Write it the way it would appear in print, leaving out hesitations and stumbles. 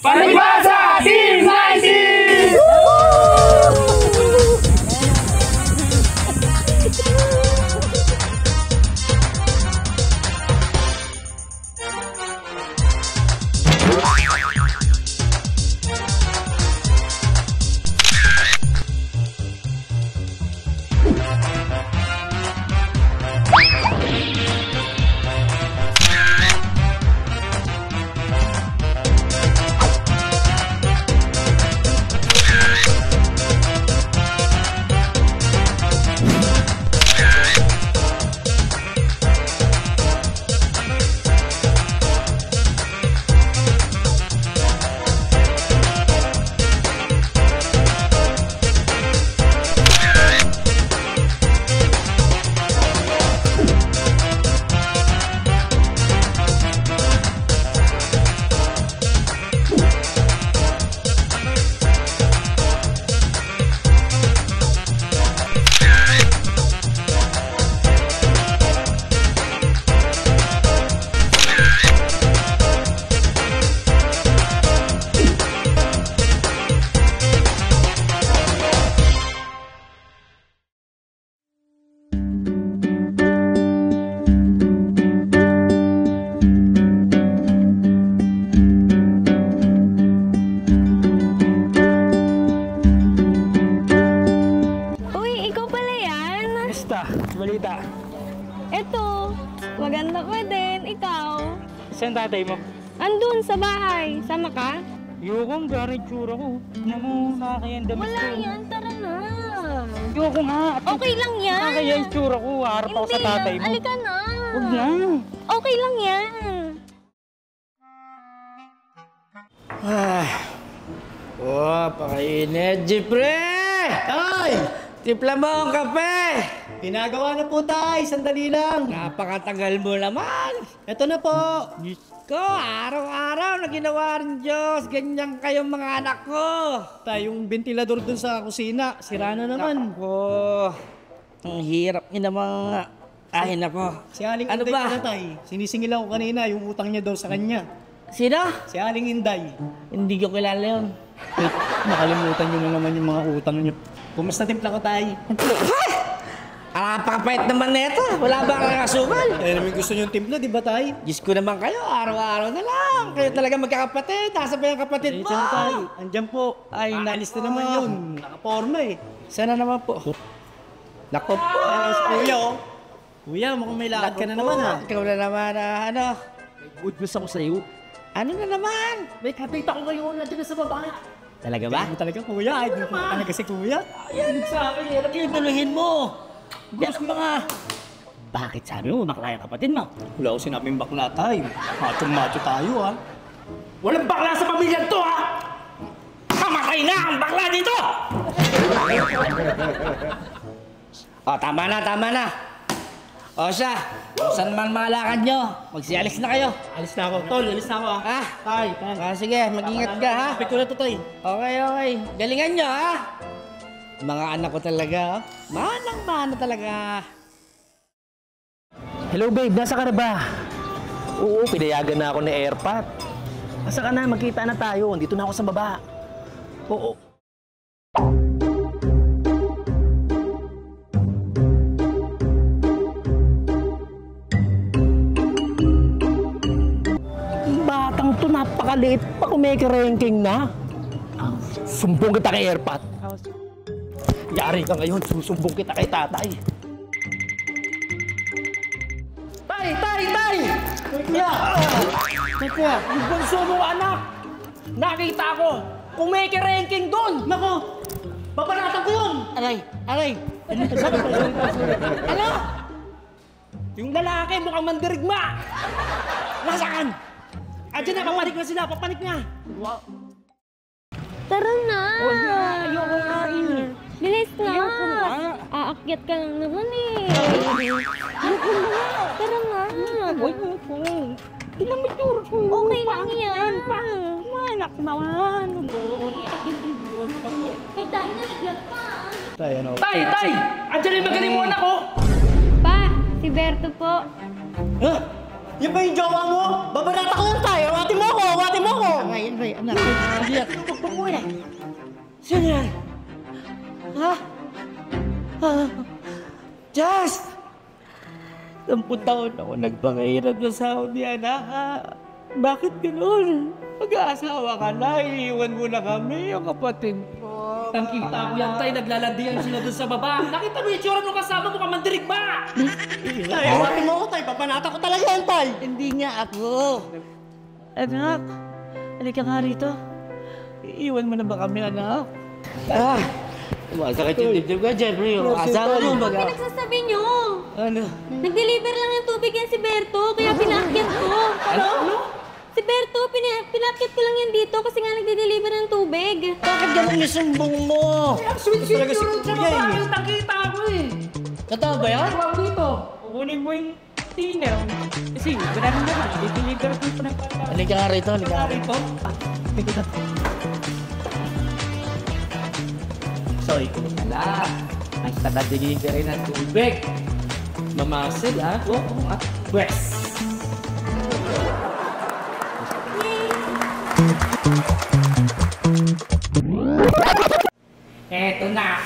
Palibasa Team 90! Balita. Eto, maganda ka din. Ikaw? Saan tatay mo? Andun sa bahay. Sama ka? Yoko, gano'y tsura ko. Tignan mo, nakakayang damit ko. Wala yan, tara na. Yoko nga. Okay lang yan. Nakakayang tsura ko. Harap ako sa tatay mo. Halika na. Huwag na. Okay lang yan. Pakainit, Jepre! Tay! Tipla mo ang kape! Ginagawa na po tay, sandali lang. Napakatagal mo naman! Ito na po. Diyos ko, araw-araw na ginawa rin Diyos. Ganyan kayong mga anak ko. Tay, yung ventilador dun sa kusina, sira na naman. Nako, ang hirap niya naman. Ay, nako. Si Aling Ano Inday ba? pala tay. Sinisingil ako kanina yung utang niya daw sa kanya. Sino? Si Aling Inday. Hindi ko kilala yun. Wait, nakalimutan niyo na naman yung mga utang niyo. Kumusta timpla ko tay? Napakapait naman neto. Wala ba kang asukal? Eh namin gusto niyo yung timpla, di ba tay? Diyos ko naman kayo, araw-araw na lang. Kayo talaga magkakapatid. Nasa pa yung kapatid mo? Saan tay? Andyan po. Ay, Naalis na naman yun. Nakaporma eh. Sana naman po. Nako po. Ay, si Kuya oh. Kuya, mukhang may lakad ka na naman ha. Ikaw na naman, ano? Good news ako sa'yo. Ano na naman? May kapita ko ngayon na dyan sa babae. Talaga ba? Hindi talaga kuya, ay hindi po talaga si kuya. Ayan sa akin, hirap yung tuluhin mo. Gusto mga... Bakit sabi mo, bakla yung kapatid mo? Wala ko sinabing bakla tayo. Macho-macho tayo ha. Walang bakla sa pamilya to, ha? Kamatay na ang bakla dito! Tama na, tama na. O siya, saan man malakad nyo, magsialis na kayo. Alis na ako. Tol, alis na ako ha. Ha? Tay. Sige, mag-ingat ka, ha? Kapit ko na to, tay. Okay, okay. Galingan nyo, ha? Mga anak ko talaga, oh. Manang-mana talaga. Hello babe, nasa ka na ba? Oo, pinayagan na ako ni Airpat. Asa ka na? Magkita na tayo. Dito na ako sa baba. Oo. Batang to, napakaliit pa kung may ranking na. Sumbong kita kay Airpat. Yari ka ngayon, susumbong kita kay tatay. Tay! Kuya, Yung bunso mong anak! Nakita ko! Kumiki-ranking doon! nako! Babanatan ko yun! Aray! Ano? Yung lalaki mukhang mandirigma! Nasaan? Andiyan na, papanik na sila! Papanik na! Tara na. Ayoko nga eh! Bilis na. Ayoko nga! Aakyat ka lang naman eh. Tara na. Ayoko! Tingnan mo yung tsura ko! Okay lang yan. Anak naman! Eh, dahil nalaglag pa. Tay, ano? Tay! Andiyan yung magaling mo anak ko! Pa, si Berto po. Ha? Yan ba yung jowa mo? Babanatan ko yan tayo! Awati mo ako! Aray, anak. umiyak. Sino yan? Ha? Just! 10 taon ako nagpangahirap na sahod ni anak. Bakit gano'n? Mag-aasawa ka na, iiwan mo na kami, yung kapatid ko. Nakita ko yan tayo, naglalandian sila doon sa baba. Nakita mo yung tsura nung kasama mo, kamandirig ba? Tay, iwatin mo ako, tay. Papanata ko talaga yan, tay. Hindi nga ako. Anak, halika nga rito. Iiwan mo na ba kami, anak? Masakit yung dibdib ka, Jeffrey. Yung asawa mo, Pinagsasabi nyo. Ano? Nag-deliver lang yung tubig yan si Berto, kaya pinaakyat ko. Ano? Si Berto, pinaakyat ko lang yan dito kasi nga nagde-deliver ng tubig. Bakit ganun yung sumbong mo? Sweet talaga si sa Kuya, baba, eh. nakita ko eh. Totoo ba yan? Tawag dito. Kukunin mo yung tiner. Kasi, wala nang naman. I-deliver ko ito ng pala. Halika nga rito, halika nga rito. So, ikaw pala. Ang taga-delivery ng tubig. Mamasid, ha? Oo, ha? Wes! Eto na.